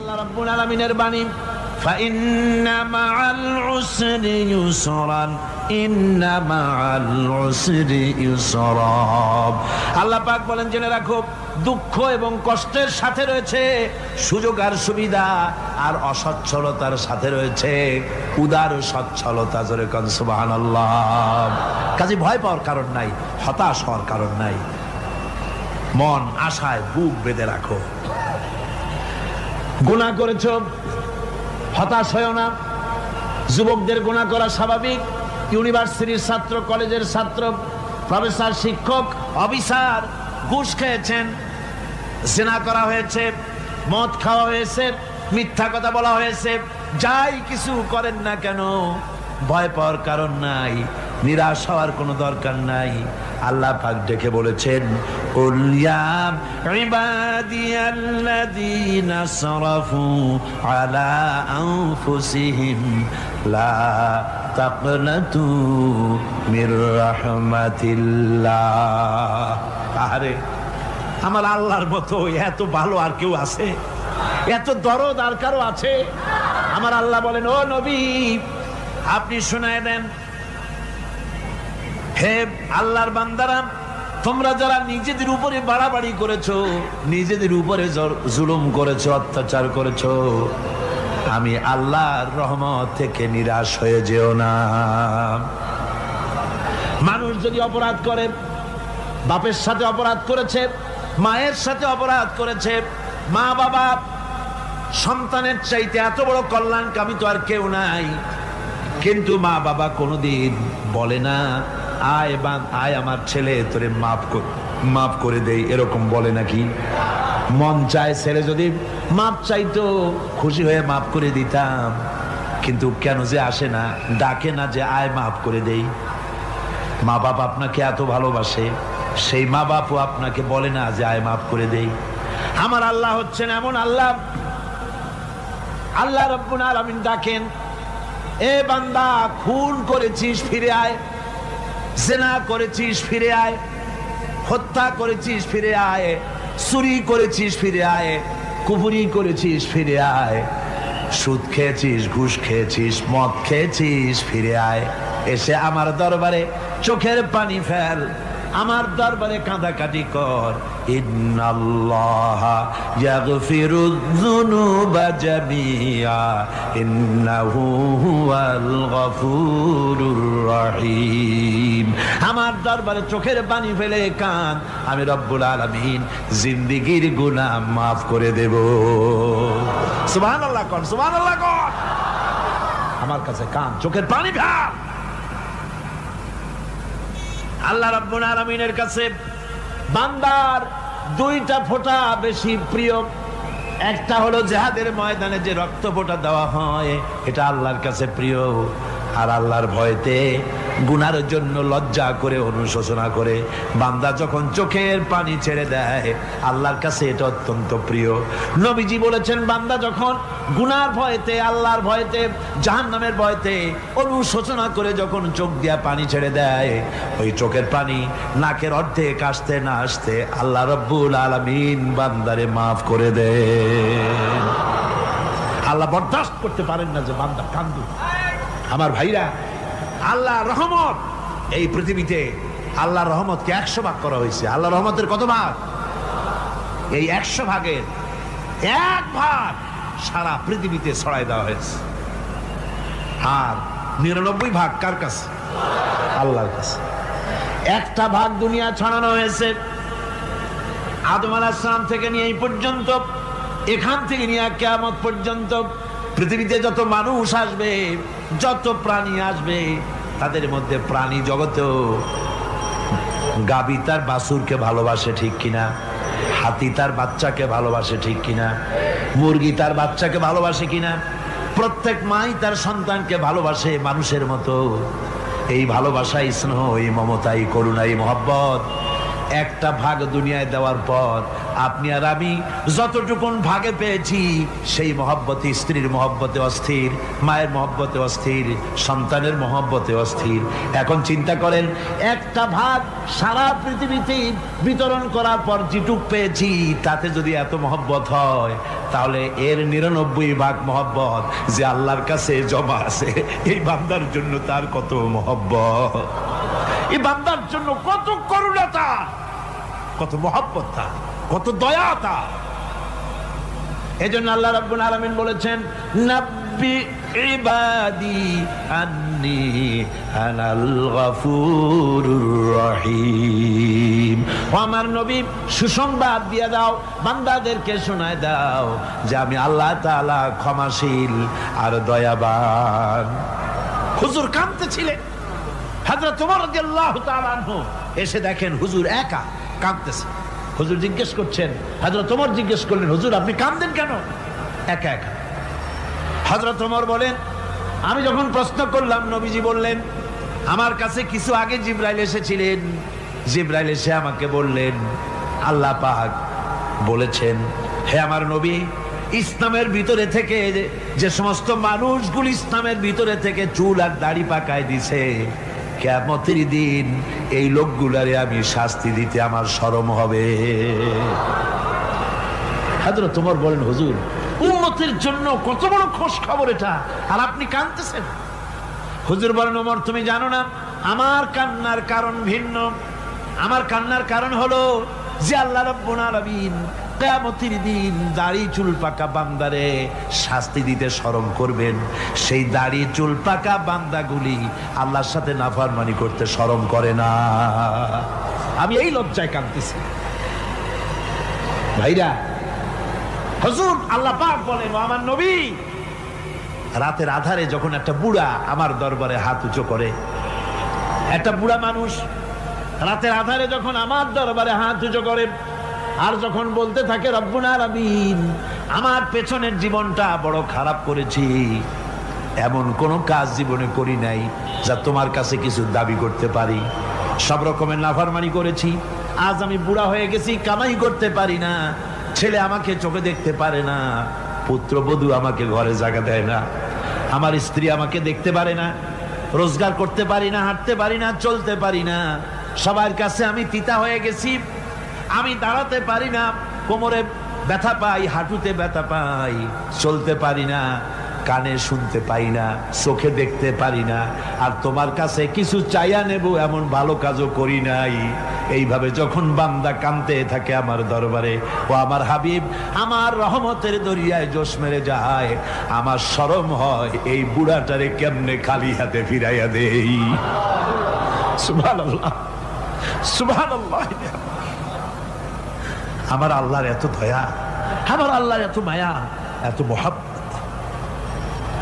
আল্লাহ রাব্বুল আলামিনের বাণী, ফাইন্না মাআল উসরি ইউসরান, ইন্না মাআল উসরি ইউসরা। আল্লাহ পাক বলেন, জেনে রাখো, দুঃখ এবং কষ্টের সাথে রয়েছে সুযোগ আর সুবিধা, আর অসচ্ছলতার সাথে রয়েছে উদার সচ্ছলতা। জোরে কোন সুবহানাল্লাহ। কাজে ভয় পাওয়ার কারণ নাই, হতাশ হওয়ার কারণ নাই। মন আশায় বুক বেঁধে রাখো। গুনাহ করেছো, হতাশ হয়েও না। যুবকদের গুনাহ করা স্বাভাবিক। ইউনিভার্সিটির ছাত্র, কলেজের ছাত্র, প্রফেসর, শিক্ষক, অফিসার ঘুষ খেয়েছেন, জিনা করা হয়েছে, মদ খাওয়া হয়েছে, মিথ্যা কথা বলা হয়েছে, যাই কিছু করেন না কেন ভয় পাওয়ার কারণ নাই, নিরাশ হওয়ার কোনো দরকার নাই। আল্লাহ পাক ডেকে বলেছেন, কুল ইয়া ইবাদিয়াল্লাযীনা আসরাফু আলা আনফুসিহিম লা তাকনাতু মির রাহমাতিল্লাহ। আরে আমার আল্লাহর মতো এত ভালো আর কেউ আছে? এত দরদ আর কারো আছে? আমার আল্লাহ বলেন, ও নবী, আপনি শোনায় দেন, হে আল্লাহর বান্দারা, তোমরা যারা নিজেদের উপরে বাড়াবাড়ি করেছো, নিজেদের উপরে জুলুম করেছো, অত্যাচার করেছো, আমি আল্লাহর রহমত থেকে নিরাশ হয়ে যেও না। মানুষ যদি অপরাধ করে, বাপের সাথে অপরাধ করেছে, মায়ের সাথে অপরাধ করেছে, মা বাবা সন্তানের চাইতে এত বড় কল্যাণকামী তো আর কেউ নাই, কিন্তু মা বাবা কোনোদিন বলে না, আয় আমার ছেলে তোরে মাফ করে দেই, এরকম বলে নাকি? মন চায় ছেলে যদি মাপ চাইতো, খুশি হয়ে মাফ করে দিতাম, কিন্তু কেন যে আসে না, ডাকে না যে আয় মাফ করে দেই। মা বাপ আপনাকে এত ভালোবাসে, সেই মা বাপও আপনাকে বলে না যে আয় মাফ করে দেই। আমার আল্লাহ হচ্ছেন এমন আল্লাহ, আল্লাহ রাব্বুল আলামিন ডাকেন, এ বান্দা, খুন করেছিস ফিরে আয়, জিনা করেছিস ফিরে আয়, হত্যা করেছিস ফিরে আয়, চুরি করেছিস ফিরে আয়, কুফরি করেছিস ফিরে আয়, সুদ খেয়েছিস, ঘুষ খেয়েছিস, মদ খেয়েছিস ফিরে আয়। এসে আমার দরবারে চোখের পানি ফেল, আমার দরবারে কাঁদাকাটি কর। ইন্নাল্লাহা ইয়াগফিরুয যুনুবা জামিআ ইন্নাহু হুয়াল গফুরুর রহিম। আমার দরবারে চোখের পানি ফেলে কান, আমি রব্বুল আলামিন জিন্দেগীর গুনাহ মাফ করে দেব। সুবহানাল্লাহ কোন, সুবহানাল্লাহ কোন। আমার কাছে কান, চোখের পানি ফেল। আল্লাহ রাব্বুল আলামিনের কাছে বান্দার দুইটা ফোঁটা বেশি প্রিয়। একটা হলো জিহাদের ময়দানে যে রক্ত ফোঁটা দেওয়া হয়, এটা আল্লাহর কাছে প্রিয়। আর আল্লাহর ভয়তে গুনার জন্য লজ্জা করে, অনুশোচনা করে বান্দা যখন চোখের পানি ছেড়ে দেয়, আল্লাহর কাছে এটা অত্যন্ত প্রিয়। নবীজি বলেছেন, বান্দা যখন গুনার ভয়তে, আল্লাহর ভয়তে, জাহান্নামের ভয়তে অনুশোচনা করে যখন চোখ দিয়া পানি ছেড়ে দেয়, ওই চোখের পানি নাকের অর্ধেক আসতে না আসতে আল্লাহ রাব্বুল আলামিন বান্দারে মাফ করে দেন। আল্লাহ বরদাস্ত করতে পারেন না যে বান্দা কান্দু। আমার ভাইরা, আল্লাহর রহমত এই পৃথিবীতে, আল্লাহর রহমতকে 100 ভাগ করা হয়েছে। আল্লাহর রহমতের কত ভাগ? এই 100 ভাগের 1 ভাগ সারা পৃথিবীতে ছড়াই দেওয়া হয়েছে। আর 99 ভাগ কার কাছে? আল্লাহর কাছে। একটা ভাগ দুনিয়া ছড়ানো হয়েছে আদম আলাইহিস সালাম থেকে নিয়ে এই পর্যন্ত, এখান থেকে নিয়ে কিয়ামত পর্যন্ত পৃথিবীতে যত মানুষ আসবে, যত প্রাণী আসবে, তাদের মধ্যে প্রাণী জগতেও গাবি তার বাছুরকে ভালোবাসে, ঠিক কিনা? হাতি তার বাচ্চাকে ভালোবাসে, ঠিক কিনা? মুরগি তার বাচ্চাকে ভালোবাসে কিনা? প্রত্যেক মাই তার সন্তানকে ভালোবাসে মানুষের মতো। এই ভালোবাসা, স্নেহ, এই মমতা, এই করুণা, এই মহব্বত একটা ভাগ দুনিয়ায় দেওয়ার পর আপনি আর আমি যতটুকুন ভাগে পেয়েছি সেই মহব্বতে, স্ত্রীর মহব্বতে অস্থির, মায়ের মহব্বতে অস্থির, সন্তানের মহব্বতে অস্থির। এখন চিন্তা করেন, একটা ভাগ সারা পৃথিবীতে বিতরণ করার পর যেটুক পেয়েছি তাতে যদি এত মহব্বত হয়, তাহলে এর 99 ভাগ মহব্বত যে আল্লাহর কাছে জমা আছে, এই বান্দার জন্য তার কত মহব্বত, এই বান্দার জন্য কত করুণা তার, কত মহব্বত তার, কত দয়া তার। এজন্য আল্লাহ রাব্বুল আলামিন বলেছেন, নাব্বি ইবাদি আন্নী আনাল গফুরুর রহিম। ও আমার নবী, সুসংবাদ দিয়ে দাও, বান্দাদেরকে শোনায় দাও যে আমি আল্লাহ তাআলা ক্ষমাশীল আর দয়াবান। হুজুর কাঁদতেছিলেন, হযরত ওমর রাদিয়াল্লাহু তাআলা আনহু এসে দেখেন হুজুর একা কাঁদতেছে। হুজুর জিজ্ঞেস করছেন, হযরত ওমর জিজ্ঞেস করলেন, হুজুর আপনি কাঁদেন কেন একা একা? হযরত ওমর বলেন, আমি যখন প্রশ্ন করলাম নবীজি বললেন, আমার কাছে কিছু আগে জিবরাইল এসেছিলেন, জিবরাইল এসে আমাকে বললেন আল্লাহ পাক বলেছেন, হে আমার নবী, ইসলামের ভিতরে থেকে যে সমস্ত মানুষগুলো ইসলামের ভিতরে থেকে চুল আর দাড়ি পাকায় দিছে, কিয়ামতের দিন এই লোকগুলারে আমি শাস্তি দিতে আমার শরম হবে। হযরত ওমর বলেন, হুজুর উম্মতের জন্য কত বড় খোশ খবর এটা, আর আপনি কাঁদতেছেন। হুজুর বলেন, ওমর তুমি জানো না আমার কান্নার কারণ ভিন্ন। আমার কান্নার কারণ হলো যে আল্লাহ রাব্বুল আলামিন কিয়ামতের দিন দাড়ি চুল পাকা বান্দারে শাস্তি দিতে শরম করবেন, সেই দাড়ি চুল পাকা বান্দাগুলি আল্লাহর সাথে নাফরমানি করতে শরম করে না। আমি এই লজ্জায় কাঁদতেছি। ভাইরা, হুজুর আল্লাহ পাক বলেন, আমার নবী, রাতের আধারে যখন একটা বুড়া আমার দরবারে হাত উঁচু করে, একটা বুড়া মানুষ রাতের আধারে যখন আমার দরবারে হাত উঁচু করে আর যখন বলতে থাকে, রব্বুল আলামিন আমার পেছনের জীবনটা বড় খারাপ করেছি, এমন কোন কাজ জীবনে করি নাই যা তোমার কাছে কিছু দাবি করতে পারি, সব রকমের নাফরমানি করেছি, আজ আমি বুড়া হয়ে গেছি, কামাই করতে পারি না, ছেলে আমাকে চোখে দেখতে পারে না, পুত্রবধূ আমাকে ঘরে জায়গা দেয় না, আমার স্ত্রী আমাকে দেখতে পারে না, রোজগার করতে পারি না, হাঁটতে পারি না, চলতে পারি না, সবার কাছে আমি তিতা হয়ে গেছি, আমি দাঁড়াতে পারি না, কোমরে ব্যথা পাই, হাঁটুতে ব্যথা পাই, চলতে পারি না, কানে শুনতে পাই না, চোখে দেখতে পারি না, আর তোমার কাছে কিছু চাইয়া নেব এমন ভালো কাজও করি নাই। এইভাবে যখন বান্দা কাঁদতে থাকে আমার দরবারে, ও আমার হাবিব আমার রহমতের দরিয়ায় জোশ মেরে যায়, আমার শরম হয় এই বুড়াটারে কেমনে খালি হাতে ফিরাইয়া দেই। সুবহানাল্লাহ, সুবহানাল্লাহ। আমার আল্লাহর এত দয়া, আমার আল্লাহর এত মায়া, এত মহব্বত।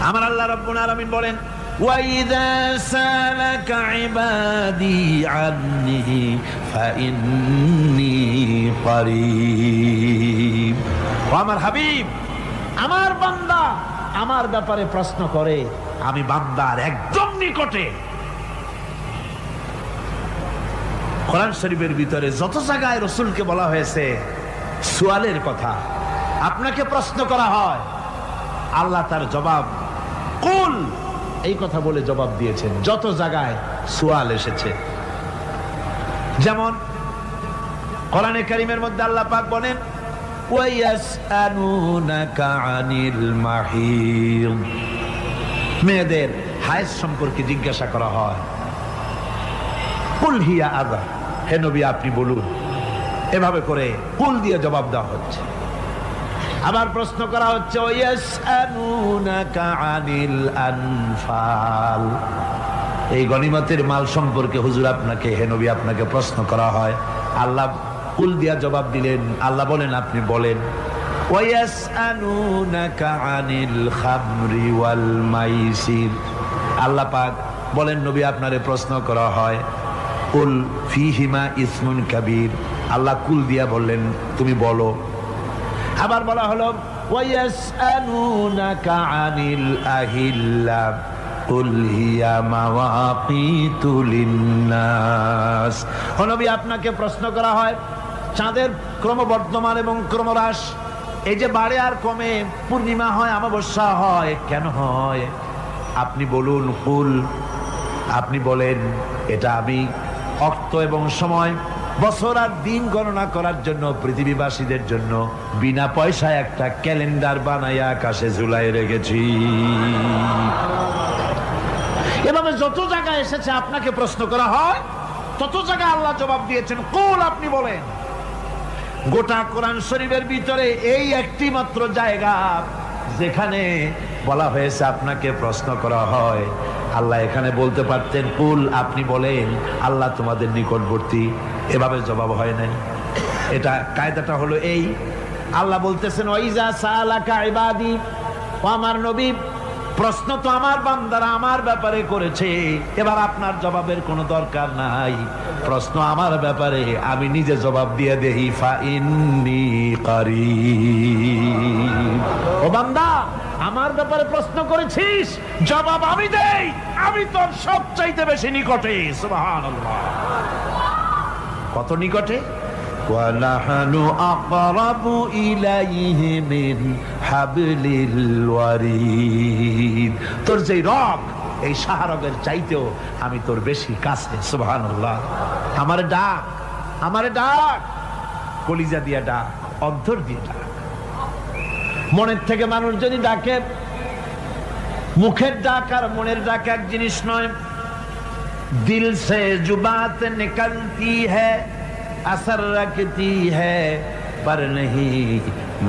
আমার আল্লাহ রাব্বুল আলামিন বলেন, وَإِذَا سَأَلَكَ عِبَادِي عَنِّي فَإِنِّي قَرِيبٌ। আমার হাবিব, আমার বান্দা আমার ব্যাপারে প্রশ্ন করে, আমি বান্দার একদম নিকটে। কোরআন শরীফের ভিতরে যত জায়গায় রাসূলকে বলা হয়েছে সুয়ালের কথা, আপনাকে প্রশ্ন করা হয়, আল্লাহ তার জবাব কুল এই কথা বলে জবাব দিয়েছেন। যত জায়গায় সুয়াল এসেছে, যেমন কোরআনে কারীমের মধ্যে আল্লাহ পাক বলেন, ওয়ায়াসআলুনাকা আনিল মাহিদ, মেয়েদের হায়েজ সম্পর্কে জিজ্ঞাসা করা হয়, কুল হিয়া আযা, হে নবী আপনি বলুন। এভাবে করে কুল দিয়ে জবাব দেওয়া হচ্ছে। আবার প্রশ্ন করা হচ্ছে, ওয়ায়াসআলুনাকা আনিল আনফাল, এই গনিমতের মাল সম্পর্কে হুজুর আপনাকে, হে নবী আপনাকে প্রশ্ন করা হয়। আল্লাহ কুল দিয়া জবাব দিলেন, আল্লাহ বলেন আপনি বলেন। ওয়ায়াসআলুনাকা আনিল খামরি ওয়াল মাইসির, আল্লাহ পাক বলেন নবী আপনারে প্রশ্ন করা হয়, কুল ফীহিমা ইসমুন কাবীর, আল্লাহ কুল দিয়া বললেন তুমি বলো। আবার বলা হলো ওয়ায়াসআলুনাকা আনিল আহিল্লা, কুল হিয়া মাওয়াকিতু লিন্নাস। ও নবী, আপনাকে প্রশ্ন করা হয় চাঁদের ক্রমবর্ধমান এবং ক্রমহ্রাস, এই যে বাড়ে আর কমে, পূর্ণিমা হয় অমাবস্যা হয়, কেন হয়? আপনি বলুন। কুল, আপনি বলেন, এটা আমি অক্ত এবং সময়, বছর আর দিন গণনা করার জন্য পৃথিবীবাসীদের জন্য বিনা পয়সায় একটা ক্যালেন্ডার বানাইয়া আকাশে ঝুলাই রেখেছি। এভাবে যত জায়গায় এসেছে আপনাকে প্রশ্ন করা হয়, তত জায়গায় আল্লাহ জবাব দিয়েছেন কুল, আপনি বলেন। গোটা কোরআন শরীফের ভিতরে এই একটি মাত্র জায়গা যেখানে বলা হয়েছে আপনাকে প্রশ্ন করা হয়। আল্লাহ এখানে বলতে পারতেন কুল, আপনি বলেন, আল্লাহ তোমাদের নিকটবর্তী, এভাবে জবাব হয় নাই। এটা কায়দাটা হলো এই, আল্লাহ বলতেছেন ওয়াইজা সালাকা ইবাদি, ও আমার নবী, প্রশ্ন তো আমার বান্দারা আমার ব্যাপারে করেছে, এবার আপনার জবাবের কোনো দরকার নাই। প্রশ্ন আমার ব্যাপারে, আমি নিজে জবাব দিয়ে দেই, ফা ইন্নী কারীব। ও বান্দা, আমার ব্যাপারে প্রশ্ন করেছিস, জবাব আমি দেই, আমি তোর সবচাইতে বেশি নিকটে। সুবহানাল্লাহ, কত নিকটে? ওয়ানাহানু আকরাবু ইলাইহি মিন হাবলিল ওয়ারিদ। তোর যে রগ, এই শাহরগের চাইতেও আমি তোর বেশি কাছে। সুবহানাল্লাহ। আমারে ডাক, আমারে ডাক, কলিজা দিয়া ডাক, অন্তর দিয়ে ডাক। মনের থেকে মানুষ যদি ডাকে, মুখের ডাক আর মনের ডাক এক জিনিস নয়। দিল সে জুবাত নিকলতি হ্যায়, असर रखती है पर नहीं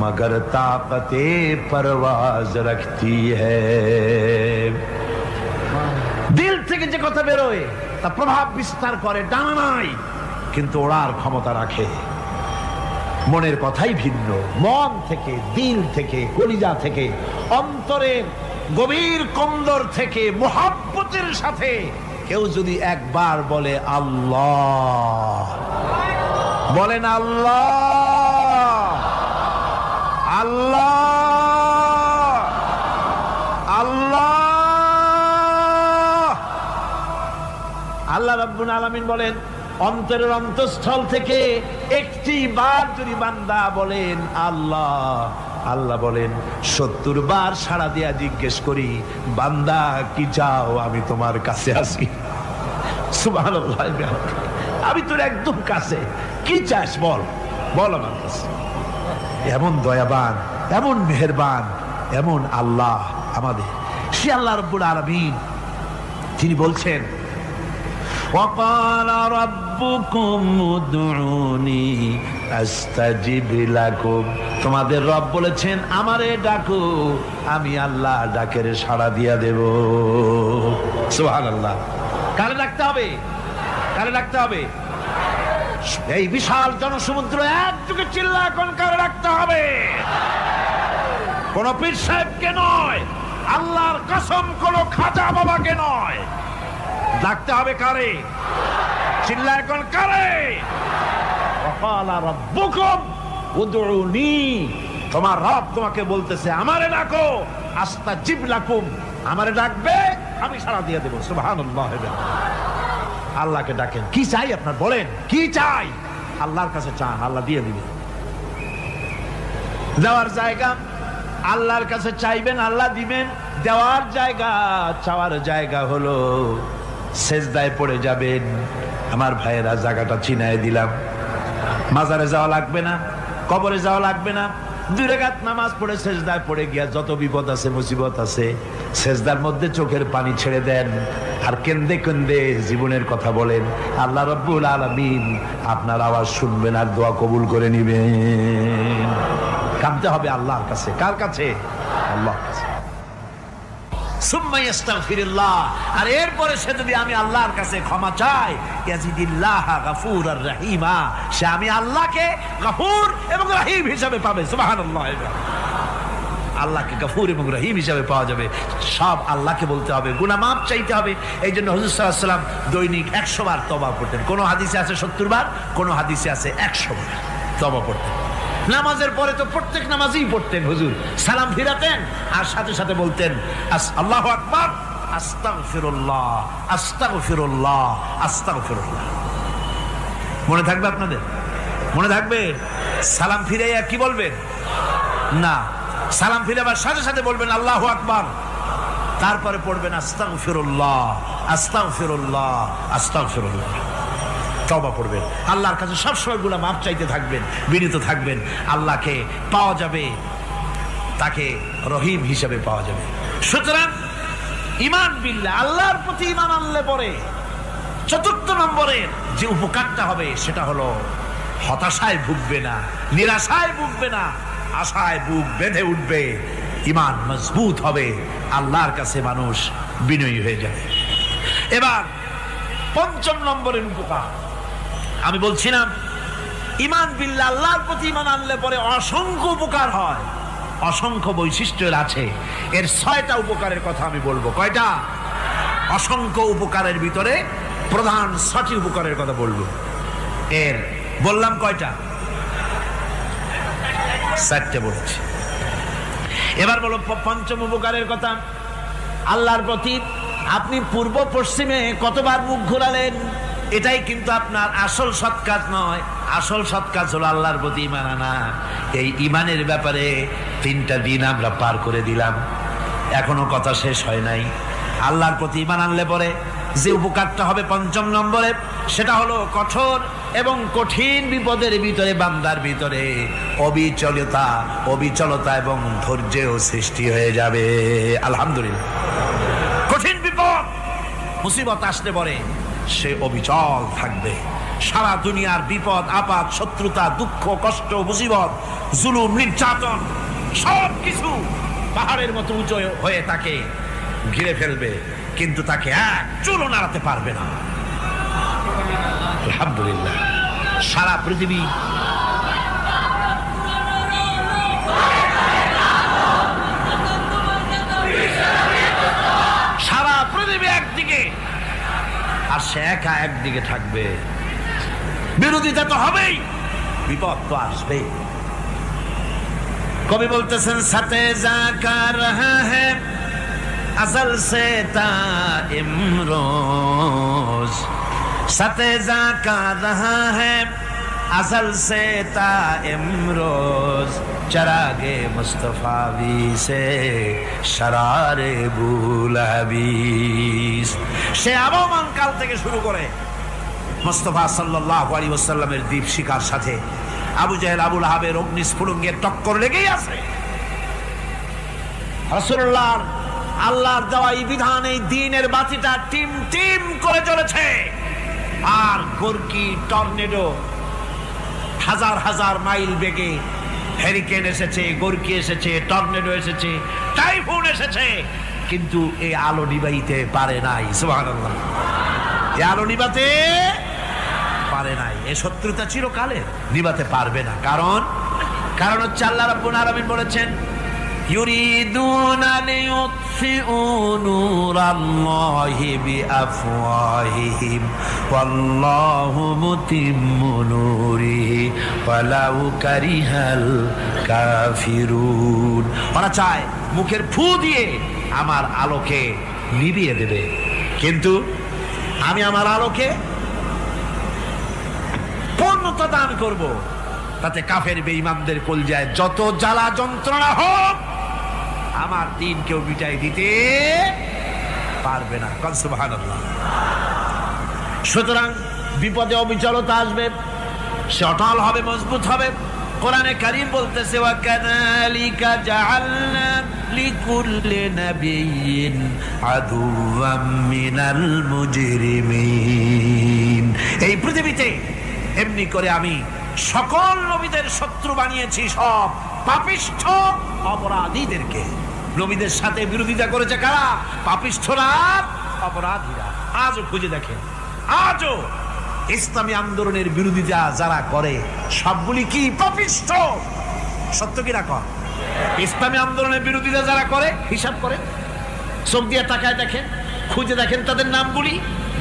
मगर ताकते परवाज रखती है। দিল থেকে যে কথা বেরোয় তা প্রভাব বিস্তার করে, ডানা নাই কিন্তু ওড়ার ক্ষমতা রাখে। মনের কথাই ভিন্ন। মন থেকে, দিল থেকে, কলিজা থেকে, অন্তরের গভীর কন্দর থেকে মুহাব্বতের সাথে কেউ যদি একবার বলে আল্লাহ, বলেন আল্লাহ, আল্লাহ, আল্লাহ। আল্লাহ রাব্বুল আলামিন বলেন, অন্তরের অন্তঃস্থল থেকে একটি বার যদি বান্দা বলেন আল্লাহ, আল্লাহ বলেন 70 বার সাড়া দিয়া জিজ্ঞেস করি, বান্দা কি চাও, আমি তোমার কাছে আসি। সুবহানাল্লাহ, আমি তোর একদম কাছে, কি চাস বল, বল আমার কাছে। এমন দয়াবান, এমন মেহেরবান, এমন আল্লাহ আমাদের। সে আল্লাহ রাব্বুল আলামিন, তিনি বলছেন ওয়াকালা রাব্বুকুম উদউনি আস্তাজিব লাকুম। তোমাদের রব বলেছেন আমারে ডাকো, আমি আল্লাহ ডাকের সাড়া দিয়া দেব। সুবহানাল্লাহ। কারে ডাকতে হবে? কারে ডাকতে হবে? এই বিশাল জনসমুদ্র একযোগে চিল্লা এখন কারে ডাকতে হবে? কোন পীর সাহেবকে নয়, আল্লাহর কসম কোন খাজা বাবাকে নয়, ডাকতে হবে কারে? চিল্লা এখন কারে? ওয়াকালা রাব্বুকুম উদউনি, তোমার রব তোমাকে বলতেছে আমারে ডাকো, আস্তাজিব লাকুম, আমারে ডাকবে আমি সাড়া দিয়ে দেব। সুবহানাল্লাহ। আল্লাহকে ডাকেন, কি চাই আপনার বলেন, কি চাই? আল্লাহর কাছে চান, আল্লাহ দিয়ে দিবেন। দেওয়ার জায়গা আল্লাহর কাছে চাইবেন, আল্লাহ দিবেন। দেওয়ার জায়গা, চাওয়ার জায়গা হলো সেজদায় পড়ে যাবেন। আমার ভাইয়েরা, জায়গাটা চিনায় দিলাম। মাজারে যাওয়া লাগবে না, কবরে যাওয়া লাগবে না। 2 রাকাত নামাজ পড়ে সেজদায় পড়ে গিয়া যত বিপদ আছে, মুসিবত আছে, সেজদার মধ্যে চোখের পানি ছেড়ে দেন আর কেন্দে কেন্দে জীবনের কথা বলেন। আল্লাহ রাব্বুল আলামিন আপনার আওয়াজ শুনবেন আর দোয়া কবুল করে নিবেন। কাঁদতে হবে আল্লাহর কাছে। কার কাছে? আল্লাহর কাছে। সুম্মা ইস্তাগফিরুল্লাহ, আর এরপরে সে যদি আমি আল্লাহর কাছে ক্ষমা চাই, ইয়াজিদিল্লাহ গফুরার রহিমা, সে আমি আল্লাহকে গফুর এবং রহিম হিসাবে পাবে। সুবহানাল্লাহ। আল্লাহকে গফুর এবং রহিম হিসাবে পাওয়া যাবে। সব আল্লাহকে বলতে হবে, গুনাহ মাফ চাইতে হবে। এই জন্য হুজুর সাল্লাল্লাহু আলাইহি ওয়াসাল্লাম দৈনিক 100 বার তওবা করতেন। কোন হাদিসে আছে 70 বার, কোন হাদিসে আছে 100 বার তওবা করতেন। নামাজের পরে তো প্রত্যেক নামাজই পড়তেন হুজুর, সালাম ফিরাতেন আর সাথে সাথে বলতেন আল্লাহু আকবার, আস্তাগফিরুল্লাহ, আস্তাগফিরুল্লাহ, আস্তাগফিরুল্লাহ। মনে থাকবে আপনাদের? মনে থাকবে? সালাম ফিরে কি বলবেন? না, সালাম ফিরে আবার সাথে সাথে বলবেন আল্লাহু আকবার, তারপরে পড়বেন আস্তাগফিরুল্লাহ, আস্তাগফিরুল্লাহ, আস্তাগফিরুল্লাহ। তওবা পড়বেন, আল্লাহর কাছে সবসময় গুনাহ মাফ চাইতে থাকবেন, বিনীত থাকবেন। আল্লাহকে পাওয়া যাবে, তাকে রহিম হিসেবে পাওয়া যাবে। সুতরাং ঈমান বিল্লাহ, আল্লাহর প্রতি ঈমান আনলে পরে চতুর্থ নম্বরের যে উপকারটা হবে সেটা হলো হতাশায় ভুগবে না, নিরাশায় ভুগবে না, আশায় বুক বেঁধে উঠবে, ঈমান মজবুত হবে, আল্লাহর কাছে মানুষ বিনয়ী হয়ে যাবে। এবার পঞ্চম নম্বরের উপকার আমি বলছিলাম, ঈমান বিল্লাহ, আল্লাহর প্রতি ঈমান আনলে পরে অসংখ্য উপকার হয়, অসংখ্য বৈশিষ্ট্য আছে। এর 6টা উপকারের কথা আমি বলবো। কয়টা? অসংখ্য উপকারের ভিতরে প্রধান 6টি উপকারের কথা বলবো। এর বললাম কয়টা? 4টে বলেছি। এবার বলো পঞ্চম উপকারের কথা। আল্লাহর প্রতি আপনি পূর্ব পশ্চিমে কতবার মুখ ঘোরালেন, এটাই কিন্তু আপনার আসল সৎ কাজ নয়। আসল সৎ কাজ হলো আল্লাহর প্রতি ঈমান আনা। এই ঈমানের ব্যাপারে 3টা দিন আমরা পার করে দিলাম, এখনো কথা শেষ হয় নাই। আল্লাহর প্রতি ঈমান আনলে পরে যে উপকারটা হবে পঞ্চম নম্বরে, সেটা হলো কঠোর এবং কঠিন বিপদের ভিতরে বান্দার ভিতরে অবিচলতা এবং ধৈর্যের সৃষ্টি হয়ে যাবে। আলহামদুলিল্লাহ। কঠিন বিপদ মুসিবত আসলে পরে সে অবিচল থাকবে। সারা দুনিয়ার বিপদ আপদ, শত্রুতা, দুঃখ, কষ্ট, মুসিবত, জুলুম, নির্যাতন সবকিছু পাহাড়ের মতো উঁচু হয়ে তাকে ঘিরে ফেলবে, কিন্তু তাকে এক চুলও নাড়াতে পারবে না। আলহামদুলিল্লাহ। সারা পৃথিবী একদিকে আর সে একা একদিকে থাকবে। বিরোধিতা তো হবেই, বিপদ তো আসবেই। কবি বলতেছেন, সাথে জাকা রহা হ্যায় अज़ल से ता इमरोज, सते जाका रहा है अज़ल से ता इमरोज, चरागे मुस्तफावी से शरारे बुलहबीस। সে আবহমান কাল থেকে শুরু করে মুস্তাফা সাল্লাল্লাহু আলাইহি ওয়াসাল্লামের দীপ শিখার সাথে আবু জাহেল, আবু লাহাবের অগ্নিস্ফুলিঙ্গের টক্কর লেগেই আছে। রাসূলুল্লাহর আল্লাহর দেওয়া এই বিধান, এই দ্বীনের বাতিটা টিম টিম করে চলেছে। আর গোরকি, টর্নেডো, হাজার হাজার মাইল বেগে হেরিকেন এসেছে, গোরকি এসেছে, টর্নেডো এসেছে, টাইফুন এসেছে, কিন্তু এই আলো নিবাইতে পারে নাই। সুবহানাল্লাহ। এই আলো নিবাতে পারে নাই। এই শত্রুতা চিরকালের, নিবাতে পারবে না। কারণ হচ্ছে আল্লাহ রাব্বুল আলামিন বলেছেন, ইউরিদুনা লিইউতফিউ নূরাল্লাহি বিআফওয়াহিহিম ওয়াল্লাহু মুতিম্মু নূরিহি ওয়ালাউ কারিহাল কাফিরুন। ওরা চায় মুখের ফু দিয়ে আমার আলোকে নিভিয়ে দেবে, কিন্তু আমি আমার আলোকে পূর্ণতা দান করব। তাতে কাফের বেঈমানদের কলজায় যত জ্বালা যন্ত্রণা হোক, আমার দ্বীন কেউ মিটাই দিতে পারবে না। সুবহানাল্লাহ। সুতরাং বিপদে অবিচলতা আসবে, সে অটল হবে, মজবুত হবে। কোরআনে কারীম বলতেছে, ওয়া কাযালিকা জাআলনা লিকুল্লি নাবিয়্যিন আদুওয়াম মিনাল মুজরিমিন। এই পৃথিবীতে এমনি করে আমি সকল নবীদের শত্রু বানিয়েছি, সব পাপিষ্ঠ অপরাধীদেরকে। নবীদের সাথে বিরোধিতা করেছে কারা? পাপিষ্ঠরা, অপরাধীরা। আজও খুঁজে দেখেন, আজও ইসলামী আন্দোলনের বিরোধিতা যারা করে সবগুলি কি? পাপিষ্ঠ। সত্য কিনা কর? ইসলামী আন্দোলনের বিরোধিতা যারা করে, হিসাব করে চোখ দিয়ে তাকায় দেখেন, খুঁজে দেখেন তাদের নামগুলি।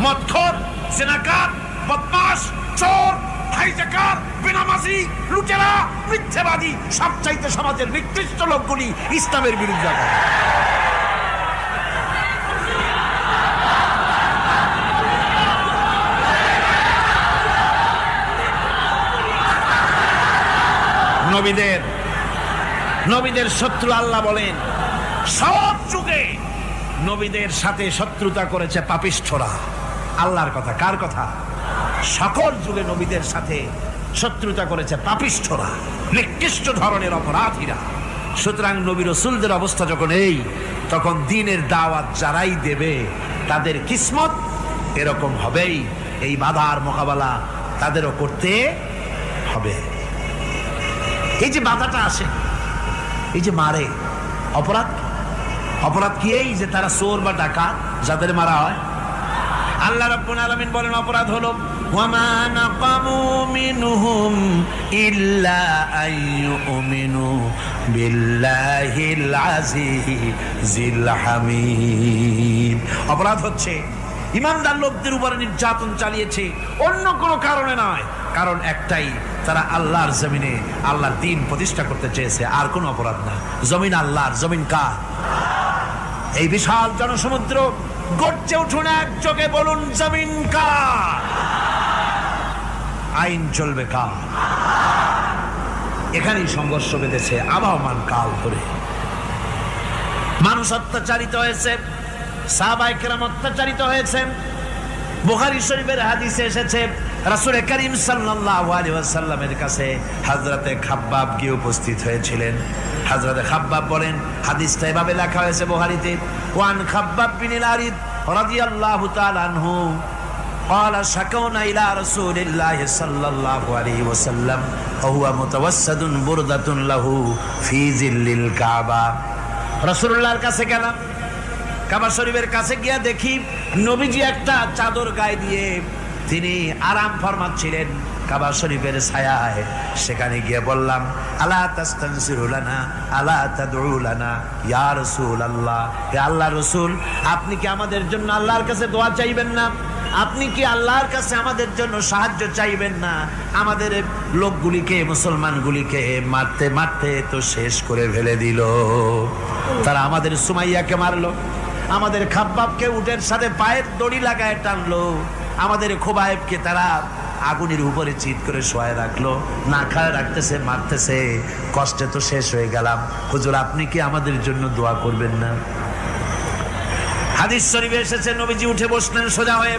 মদখোর, জেনাকার, বদমাশ, চোর, হাইজাকার, বেনামাজি, লুটেরা, মিথ্যাবাদী, সবচাইতে সমাজের নিকৃষ্ট লোকগুলি ইসলামের বিরুদ্ধে। নবীদের শত্রু আল্লাহ বলেন সব যুগে নবীদের সাথে শত্রুতা করেছে পাপিষ্ঠরা। আল্লাহর কথা, কার কথা? সকল যুগে নবীদের সাথে শত্রুতা করেছে পাপিষ্ঠরা, নিকৃষ্ট ধরনের অপরাধীরা। সুতরাং নবী রাসূলদের অবস্থা যখন এই, তখন দ্বীনের দাওয়াত যারাই দেবে তাদের কিসমত এরকম হবেই। এই বাধার মোকাবেলা তাদেরও করতে হবে। এই যে বাধাটা আসে, এই যে মারে, অপরাধ কি? এই যে তারা চোর বা ডাকাত যাদের মারা হয়। আল্লাহ রাব্বুল আলামিন বলেন অপরাধ হলো ওয়ামা নাকামু মিনহুম ইল্লা আইয়ুমিনু বিল্লাহিল আজিজিল হামিদ। অপরাধ হচ্ছে ইমানদার লোকদের উপরে নির্যাতন চালিয়েছে, অন্য কোনো কারণে নয়। কারণ একটাই, তারা আল্লাহর জমিনে আল্লাহর দ্বীন প্রতিষ্ঠা করতে চেয়েছে, আর কোনো অপরাধ না। জমিন আল্লাহর, জমিন কার? এই বিশাল জনসমুদ্র গর্জে উঠুন একযোগে, বলুন জমিন কার? আইন চলবে কার? এখানেই সংঘর্ষ বেঁধেছে আবহমান কাল ধরে। মানুষ অত্যাচারিত হয়েছে, সাহাবায়ে কেরাম অত্যাচারিত হয়েছেন। বুখারী শরীফের হাদিসে এসেছে রাসূল করিম সাল্লাল্লাহু আলাইহি ওয়াসাল্লামের কাছে হযরতে খাব্বাব গিয়ে উপস্থিত হয়েছিলেন। হযরতে খাব্বাব বলেন, হাদিসটা এভাবে লেখা হয়েছে বুখারীতে, ওয়ান খাব্বাব বিন আরিদ রাদিয়াল্লাহু তাআলা আনহু قال شكونا إلى رسول الله صلى الله عليه وسلم وهو متوسد بردة له في ظل الكعبة। রাসূলুল্লাহর কাছে গেলাম, কাবা শরীফের কাছে গিয়ে দেখি নবীজি একটা চাদর গায়ে দিয়ে তিনি আরাম ফরমাচ্ছিলেন কাবা শরীফের ছায়ায়। সেখানে গিয়ে বললাম, আলা তাস্তানসিরু লানা আলা তাদউ লানা ইয়া রাসূলুল্লাহ, হে আল্লাহর রাসূল, আপনি কি আমাদের জন্য আল্লাহর কাছে দোয়া চাইবেন না? আপনি কি আল্লাহর কাছে আমাদের জন্য সাহায্য চাইবেন না? আমাদের লোকগুলিকে, মুসলমানগুলিকে মারতে মারতে তো শেষ করে ফেলে দিল। তারা আমাদের সুমাইয়াকে মারলো, আমাদের খাব্বাবকে উটের সাথে পায়ের দড়ি লাগায় টানলো, আমাদের খোবায়েবকে তারা আগুনের উপরে চিৎ করে শোয়ায় রাখলো, না খায় রাখতেছে, মারতেছে। কষ্টে তো শেষ হয়ে গেলাম, হুজুর আপনি কি আমাদের জন্য দোয়া করবেন না? হাদিস শরীফে এসেছে নবীজি উঠে বসলেন সোজা হয়ে।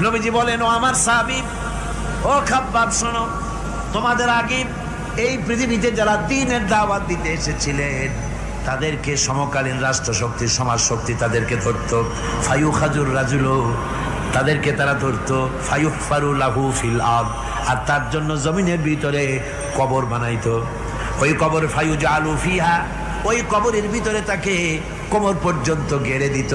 নবীজি বলেন, ও আমার সাহাবী, ও খাব্বাব শোনো, তোমাদের আগে এই পৃথিবীতে যারা দ্বীনের দাওয়াত দিতে এসেছিলেন তাদেরকে সমকালীন রাষ্ট্রশক্তি, সমাজ শক্তি তাদেরকে ধরতো। ফায়ুখাজুর রাজুলো, তাদেরকে তারা ধরতো। ফায়ুহফারু লাহু ফিল আরদ, আর তার জন্য জমিনের ভিতরে কবর বানাইতো। ওই কবর ফায়ুজালু ফিহা, ওই কবরের ভিতরে তাকে কোমর পর্যন্ত গেড়ে দিত।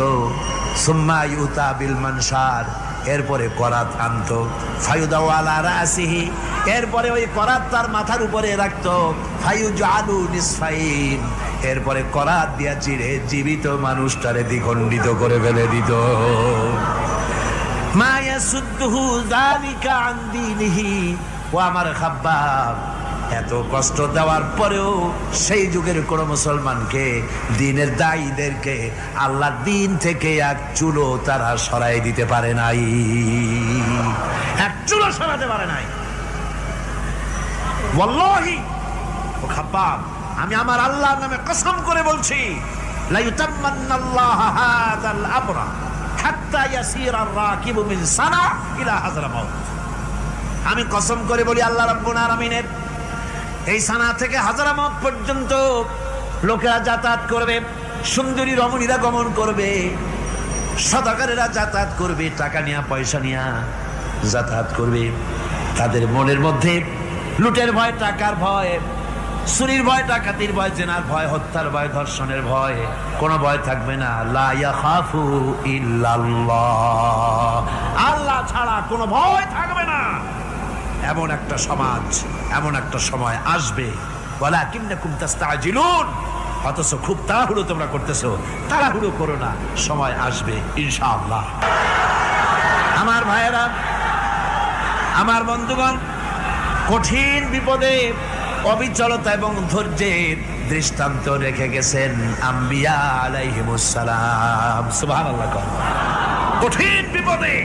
সুম্মা ইউতা বিল মানশার, এরপরে করাত আনতো। ফায়ুদাউ আলা রাসিহি, এরপরে ওই করাত তার মাথার উপরে রাখতো। ফায়ুজালু নিসফাইন, এরপরে করাত দিয়া চিরে জীবিত মানুষটারে দ্বিখণ্ডিত করে ফেলে দিত। মা ইয়াসুদ্দুহু যালিকা আন দীনিহি। ও আমার খাব্বাব, এত কষ্ট দেওয়ার পরেও সেই যুগের কোন মুসলমানকে, দ্বীনের দায়ীদেরকে আল্লাহর দ্বীন থেকে এক চুলো তারা সরাই দিতে পারে নাই, এক চুলো সরাতে পারে নাই। ওয়াল্লাহি, ও খাব্বাব, আমি আমার আল্লাহর নামে কসম করে বলছি, লা ইউতাম্মান্নাল্লাহু হাযাল আমরা হাত্তা ইয়াসিরা আর-রাকিবু মিন সানা ইলা হাযরামাউত। আমি কসম করে বলি আল্লাহ রাব্বুল আলামিনের, এই সানা থেকে হাজারামাউত পর্যন্ত লোকেরা যাতায়াত করবে, সুন্দরী রমণীরা গমন করবে, সদাগরেরা যাতায়াত করবে, টাকা নিয়া পয়সা নিয়া যাতায়াত করবে। তাদের মনের মধ্যে লুটের ভয়, টাকার ভয়, চুরির ভয়, ডাকাতির ভয়, জেনার ভয়, হত্যার ভয়, ধর্ষণের ভয়, কোনো ভয় থাকবে না। লা ইয়াখাফু ইল্লাল্লাহ, আল্লাহ ছাড়া কোনো ভয় থাকবে না। এমন একটা সমাজ, এমন একটা সময় আসবে। ওয়ালাকিন্নাকুম তাস্তাজিলুন, অথচ খুব তাড়াহুড়ো তোমরা করতেছো। তাড়াহুড়ো করো না, সময় আসবে ইনশাআল্লাহ। আমার ভাইয়েরা, আমার বন্ধুগণ, কঠিন বিপদে অবিচলতা এবং ধৈর্যের দৃষ্টান্ত রেখে গেছেন আম্বিয়া আলাইহিমুস সালাম। সুবহানাল্লাহ। কঠিন বিপদে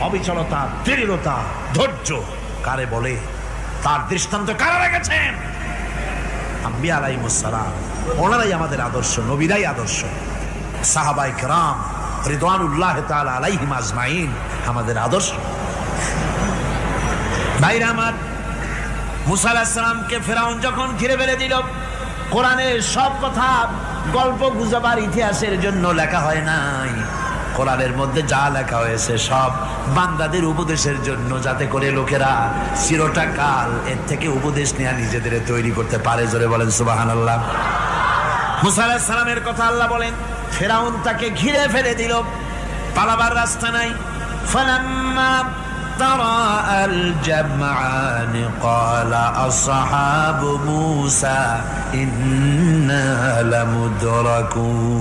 অবিচলতা, দৃঢ়তা, ধৈর্য কারে বলে? তার দৃষ্টান্ত কারা রেখেছেন? আম্বিয়া আলাইহিস সালাম, ওনারাই আমাদের আদর্শ, নবীরাই আদর্শ। সাহাবায়ে কেরাম রিদওয়ানুল্লাহ তাআলা আলাইহিম আজমাইন আমাদের আদর্শ। ভাইরা আমার, মুসা আলাইহিস সালামকে ফেরাউন যখন ঘিরে ফেলে দিল, কোরআনের সব কথা গল্প গুজবার ইতিহাসের জন্য লেখা হয় নাই। কোরআনের মধ্যে যা লেখা হয়েছে সব বান্দাদের উপদেশের জন্য, যাতে করে লোকেরা চিরটা কাল এর থেকে উপদেশ নিয়ে নিজেদের তৈরি করতে পারে। জোরে বলেন সুবহানাল্লাহ। মুসা আলাইহিস সালামের কথা আল্লাহ বলেন, ফেরাউন তাকে ঘিরে ফেলে দিল, পালাবার রাস্তা নাই। ফালাম্মা তারাআল জামআন ক্বালা আসহাবু মূসা ইন্না লামুদরাকুন।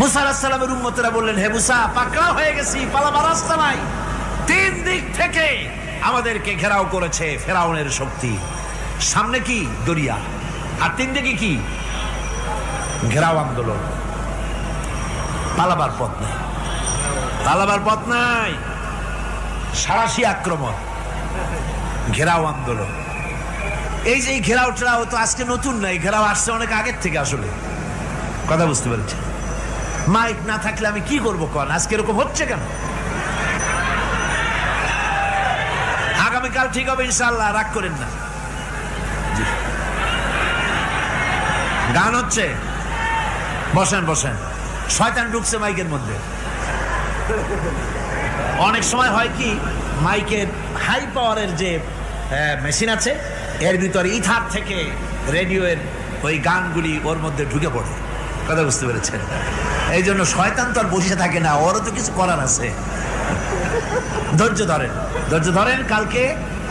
মুসা আলাইহিস সালামের উম্মতেরা বললেন, হে মুসা, পাকড়াও হয়ে গেছি, পালাবার রাস্তা নাই। তিন দিক থেকে আমাদেরকে ঘেরাও করেছে ফেরাউনের শক্তি। সামনে কি? দরিয়া, আর তিন দিকে কি? ঘেরাও আন্দোলন। পালাবার পথ নাই, পালাবার পথ নাই। সারাশি আক্রমণ, ঘেরাও আন্দোলন। এই যে ঘেরাও টেরাও তো আজকে নতুন নাই, ঘেরাও আসছে অনেক আগের থেকে। আসলে কথা বুঝতে পেরেছি। মাইক না থাকলে আমি কি করবো কোন? আজকে এরকম হচ্ছে কেন? আগামীকাল ঠিক হবে ইনশাআল্লাহ, রাগ করেন না। গান হচ্ছে, বসেন বসেন। শয়তান ঢুকছে মাইকের মধ্যে। অনেক সময় হয় কি, মাইকের হাই পাওয়ারের যে মেশিন আছে, এর ভিতরে ইথার থেকে রেডিওর ওই গানগুলি ওর মধ্যে ঢুকে পড়ে। কথা বুঝতে পেরেছেন? এই জন্য শয়তান তো আর বসে থাকে না, ওরও তো কিছু করার আছে। ধৈর্য ধরেন, ধৈর্য ধরেন। কালকে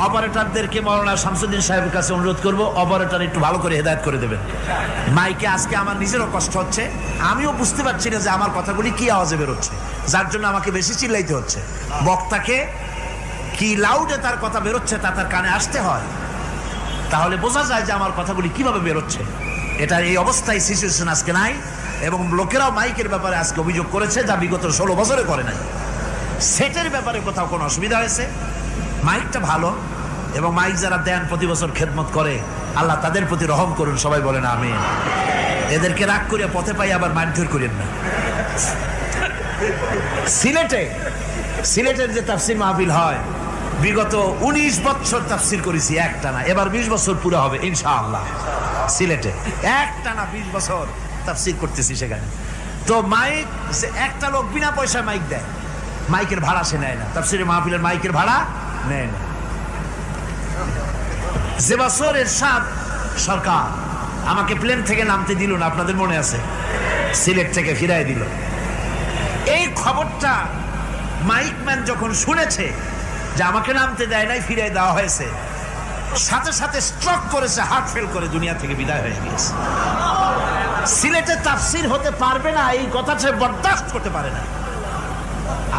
অপারেটরদেরকে মাওলানা শামসুদ্দিন সাহেবের কাছে অনুরোধ করব, অপারেটর একটু ভালো করে হেদায়েত করে দেবেন। মাইকে আজকে আমার নিজেরও কষ্ট হচ্ছে, আমিও বুঝতে পারছি না যে আমার কথাগুলি কি আওয়াজে বেরোচ্ছে, যার জন্য আমাকে বেশি চিল্লাইতে হচ্ছে। বক্তাকে কি লাউডে তার কথা বেরোচ্ছে তা তার কানে আসতে হয়, তাহলে বোঝা যায় যে আমার কথাগুলি কিভাবে বেরোচ্ছে। এটার এই অবস্থায় সিচুয়েশন আজকে নাই, এবং লোকেরাও মাইকের ব্যাপারে আজকে অভিযোগ করেছে, যা বিগত 16 বছরে করে নাই। সেটের ব্যাপারে কোথাও কোনো অসুবিধা হয়েছে? মাইকটা ভালো, এবং মাইক যারা দেন প্রতি বছর খেদমত করে, আল্লাহ তাদের প্রতি রহম করুন। সবাই বলেন আমিন। এদেরকে রাগ করে পথে পাই আবার মারধর করেন না। সিলেটের যে তাফসির মাহফিল হয়, বিগত 19 বছর তাফসির করেছি একটানা, এবার 20 বছর পুরো হবে ইনশাআল্লাহ। সিলেটে একটানা 20 বছর তাফসির করতেছি সেখানে। তো মাইক, একটা লোক বিনা পয়সায় মাইক দেয়, মাইকের ভাড়া সে নেয় না। তাফসিরের মাহফিলের মাইকের ভাড়া নেয় না। যে বছর এরশাদ সরকার আমাকে প্লেন থেকে নামতে দিল না, আপনাদের মনে আছে? সিলেট থেকে ফিরাই দিল। এই খবরটা মাইকম্যান যখন শুনেছে যে আমাকে নামতে দেয় নাই, ফিরাই দেওয়া হয়েছে, সাথে সাথে স্ট্রোক করেছে, হার্ট ফেল করে দুনিয়া থেকে বিদায় হয়ে গিয়েছে। সিলেটে তাফসির হতে পারবে না, এই কথাটা বরদাস্ত করতে পারে না।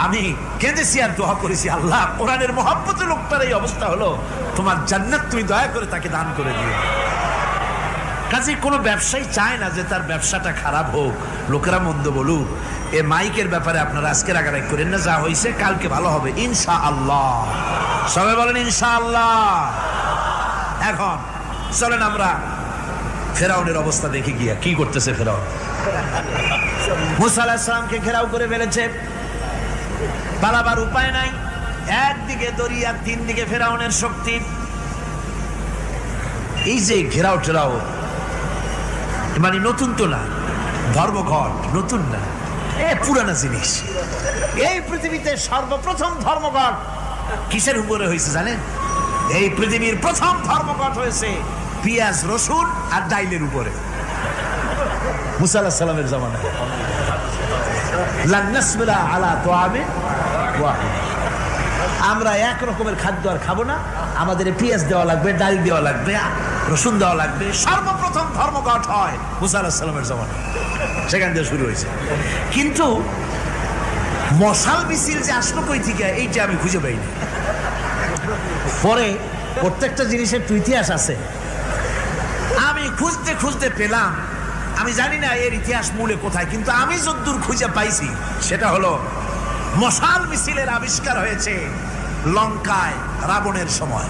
আমি কেঁদেছি আর দোয়া করেছি, আল্লাহ, কোরআনের মহব্বতে লোকটার এই অবস্থা হলো, তোমার জান্নাত তুমি দয়া করে তাকে দান করে দিও। কাজে কোনো ব্যবসায়ী চায় না যে তার ব্যবসাটা খারাপ হোক, লোকেরা মন্দ বলুক। এ মাইকের ব্যাপারে আপনারা আজকে রাগারাগ করেন না, যা হয়েছে কালকে ভালো হবে ইনশাআল্লাহ। সবাই বলেন ইনশাআল্লাহ। এখন চলেন আমরা ফেরাউনের অবস্থা দেখে গিয়া কি করতেছে ফেরাউন। মুসা আলাইহিস সালামকে ঘেরাও করে ফেলেছে, পালাবার উপায় নাই। একদিকে দরিয়া, তিন দিকে ফেরাউনের শক্তি। এই যে ঘেরাও টেরাও মানে নতুন তো না, ধর্মঘট নতুন না, পুরানা জিনিস। এই পৃথিবীতে সর্বপ্রথম ধর্মঘট কিসের উপরে হয়েছে জানেন? এই পৃথিবীর প্রথম ধর্মঘট হয়েছে পেঁয়াজ, রসুন আর ডাইলের উপরে। মুসা আলাইহিস সালামের জামানায় লান নাসবিরা আলা তুআমিন ওয়াহিদ, আমরা এক রকমের খাদ্য আর খাবো না, আমাদের পেঁয়াজ দেওয়া লাগবে, ডাল দেওয়া লাগবে, রসুন দেওয়া লাগবে। সর্বপ্রথম ধর্মঘট হয় মুসা আলাইহিস সালামের জামানায়, সেখান থেকে শুরু হয়েছে। কিন্তু মশাল মিছিল যে আসলো কই থেকে, এইটা আমি খুঁজে পাইনি। পরে প্রত্যেকটা জিনিসের তো ইতিহাস আছে, আমি খুঁজতে খুঁজতে পেলাম। আমি জানি না এর ইতিহাস মূলে কোথায়, কিন্তু আমি যতদূর খুঁজে পাইছি সেটা হলো মশাল মিছিলের আবিষ্কার হয়েছে লঙ্কায় রাবণের সময়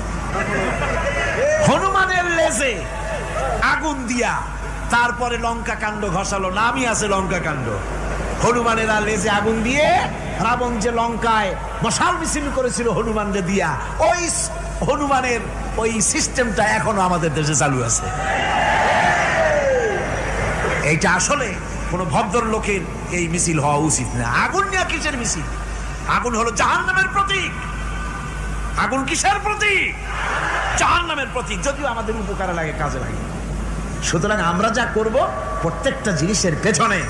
হনুমানের লেজে আগুন দিয়া তারপরে লঙ্কা কাণ্ড ঘষালো, নামই আছে লঙ্কা কাণ্ড। হনুমানের লেজে আগুন দিয়ে রাবণ যে লঙ্কায় মশাল মিছিল করেছিল হনুমানকে দিয়া, ওই হনুমানের ওই সিস্টেমটা এখনো আমাদের দেশে চালু আছে। এইটা আসলে কোন ভদ্রলোকের এই মিছিল হওয়া উচিত না। আগুন নিয়ে কিসের মিছিল? আগুন হলো জাহান্নামের প্রতীক। আগুন কিসের প্রতীক? জাহান্নামের প্রতীক। যদিও আমাদের উপকারে লাগে, কাজে লাগে। সুতরাং আমরা যা করব প্রত্যেকটা জিনিসের পেছনে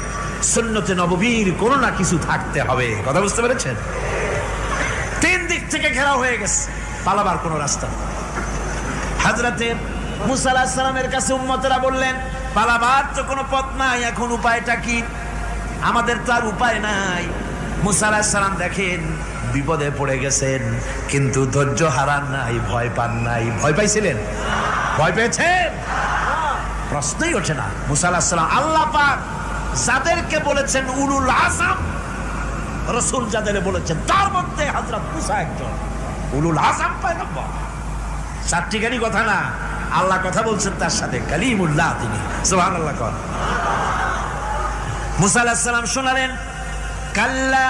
সুন্নতে নববীর কোনো না কিছু থাকতে হবে। কথা বুঝতে পেরেছেন? 3 দিক থেকে ঘেরাও হয়ে গেছে, পালাবার কোনো রাস্তা নেই। হযরতে মুসা আলাইহিস সালামের কাছে উম্মতেরা বললেন, পালাবার তো কোনো পথ নাই, এখন উপায়টা কি? আমাদের তো আর উপায় নাই। মুসা আলাইহিস সালাম দেখেন বিপদে পড়ে গেছেন, কিন্তু ধৈর্য হারান নাই, ভয় পান নাই। ভয় পাইছিলেন? ভয় পেয়েছেন? প্রশ্নই ওঠে না। মুসা আলাইহিস সালাম আল্লাহ পাক যাদেরকে বলেছেন উলুল আযম রাসূল, যাদের বলেছেন তার মধ্যে হযরত মুসা একজন উলুল আযম পয়গম্বর। চারটিখানি কথা না, আল্লাহ কথা বলছেন তার সাথে, কালিমুল্লাহ তিনি। সুবহানাল্লাহ। কোন মুসা আলাইহিস সালাম শোনালেন, কাল্লা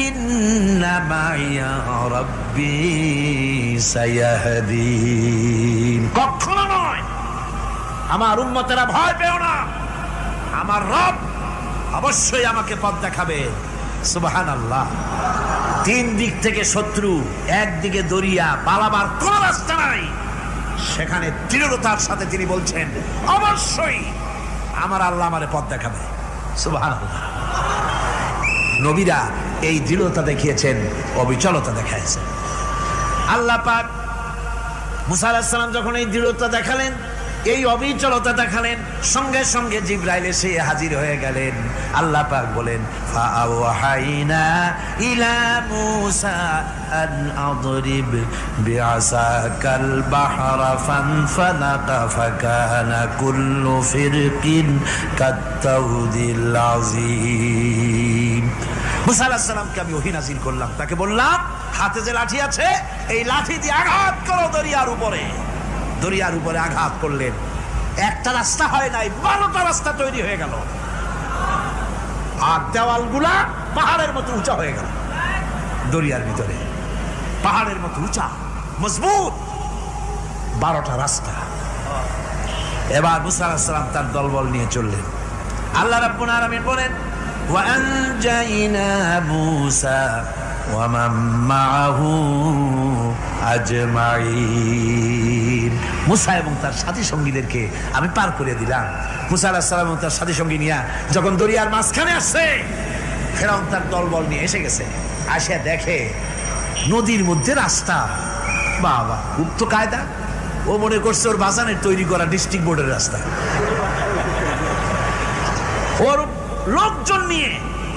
ইন্না মাইয়া রাব্বি সায়াহদিন। কখনো নয়, আমার উম্মতেরা ভয় পেও না, আমার রব অবশ্যই আমাকে পথ দেখাবে। সুবহানাল্লাহ। 3 দিক থেকে শত্রু, একদিকে দরিয়া, পালাবার কোন রাস্তা নাই। সেখানে দৃঢ়তার সাথে তিনি বলছেন, অবশ্যই আমার আল্লাহ আমারে পথ দেখাবে। সুবহানাল্লাহ। নবীরা এই দৃঢ়তা দেখিয়েছেন, অবিচলতা দেখাইছেন। আল্লাহ পাক মুসা আলাইহিস সালাম যখন এই দৃঢ়তা দেখালেন, এই অবিচলতা দেখালেন, সঙ্গে সঙ্গে জিবরাইল এসে হাজির হয়ে গেলেন। আল্লাহ পাক বলেন, ফাআওহাইনা ইলা মুসা আন আদরিব বিআসাকাল বাহরা ফানফালাকা ফাকানা কুল্লু ফিরকিন কাত্তাউদিল আযীম। মুসা আলাইহিস সালামকে আমি ওহী নাযিল করলাম, তাকে বললাম হাতে যে লাঠি আছে এই লাঠি দিয়ে আঘাত করো দরিয়ার উপরে। দরিয়ার উপরে আঘাত করলেন, একটা রাস্তা হয় নাই, 12টা রাস্তা তৈরি হয়ে গেল। আর দেওয়ালগুলা পাহাড়ের মতো উঁচা হয়ে গেল। দরিয়ার ভিতরে পাহাড়ের মতো উঁচা মজবুত 12টা রাস্তা। এবার মুসা আলাইহিস সালাম তার দলবল নিয়ে চললেন। আল্লাহ রাব্বুল আলামিন বলেন, ওয়া আনজাইনা মুসা ওয়া মান মাআহু আজমাইন। মুসা এবং তার সাথী সঙ্গীদেরকে আমি পার করে দিলাম। মুসা আলাইহিস সালাম এবং তার সাথী সঙ্গী নিয়ে যখন দরিয়ার মাঝখানে আসছে, ফেরাউন তার দলবল নিয়ে এসে গেছে। আসে দেখে নদীর মধ্যে রাস্তা। বাবা, খুব তো কায়দা। ও মনে করছে ওর বাজানের তৈরি করা ডিস্ট্রিক্ট বোর্ডের রাস্তা। ওর লোকজন নিয়ে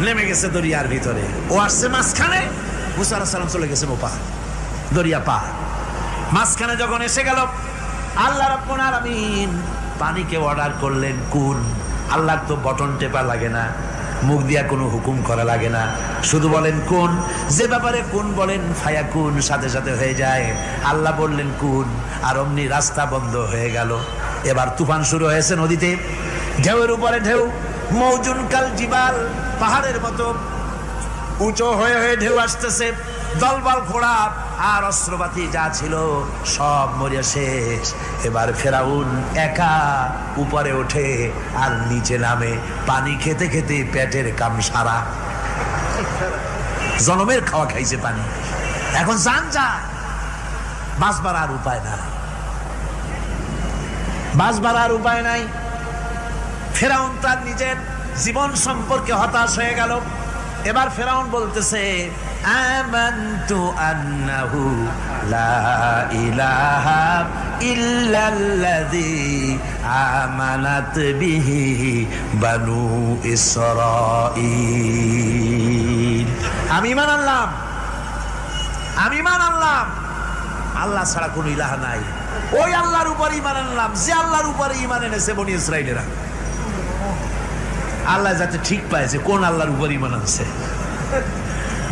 নেমে গেছে দরিয়ার ভিতরে। ও আসছে মাঝখানে, মুসা আলাইহিস সালাম চলে গেছেন ওপার, দরিয়া পার। মাঝখানে যখন এসে গেল, আল্লাহ রাব্বুল আলামিন পানিকে অর্ডার করলেন কুন। আল্লাহর তো বটন টেপা লাগে না, মুখ দিয়া কোনো হুকুম করা লাগে না, শুধু বলেন কুন। যে ব্যাপারে কুন বলেন ফায়াকুন, সাথে সাথে হয়ে যায়। আল্লাহ বললেন কুন, আর অমনি রাস্তা বন্ধ হয়ে গেল। এবার তুফান শুরু হয়েছে নদীতে, ঢেউয়ের উপরে ঢেউ, মৌজুন কাল জিবাল, পাহাড়ের মতো উঁচু হয়ে হয়ে ঢেউ আসতেছে। দলবল ঘোড়া আর অস্ত্রপাতি যা ছিল সব মরিয়া শেষ। এবার ফেরাউন একা উপরে ওঠে আর নিচে নামে, পানি খেতে খেতে পেটের কাম সারা। জনমের খাওয়া খাইছে পানি, এখন জান যায়। বাঁচবার আর উপায় নাই, বাঁচবার আর উপায় নাই। ফেরাউন তার নিজের জীবন সম্পর্কে হতাশ হয়ে গেল। এবার ফেরাউন বলতেছে, আমানতু আন্নাহু লা ইলাহা ইল্লাল্লাযী আমানাত বিহি বানু ইসরাঈল। আমি ঈমান আনলাম, আমি ঈমান আনলাম আল্লাহ ছাড়া কোনো ইলাহা নাই। ওই আল্লাহর উপর ঈমান আনলাম যে আল্লাহর উপরে ঈমান এনেছে বনি ইসরাঈলেরা। আল্লাহ যাতে ঠিক পাইছে কোন আল্লাহর উপর ঈমান আনছে।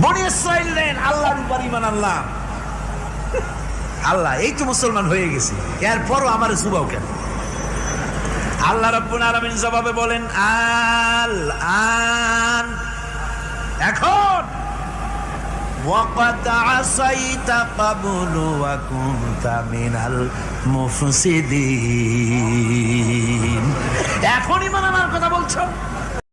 বনি ইসরাঈল আল্লাহর উপর ঈমান আনলাম। আল্লাহ এই তো মুসলমান হয়ে গেছি, এরপরও আমার সুবাও কেন? আল্লাহ রাব্বুল আলামিন জবাবে বলেন, আল আন, এখন ওয়াকাদ আসাইতা ক্বাবলু ওয়া কুনতা মিনাল মুফসিদিন। এখন ইমান আনার কথা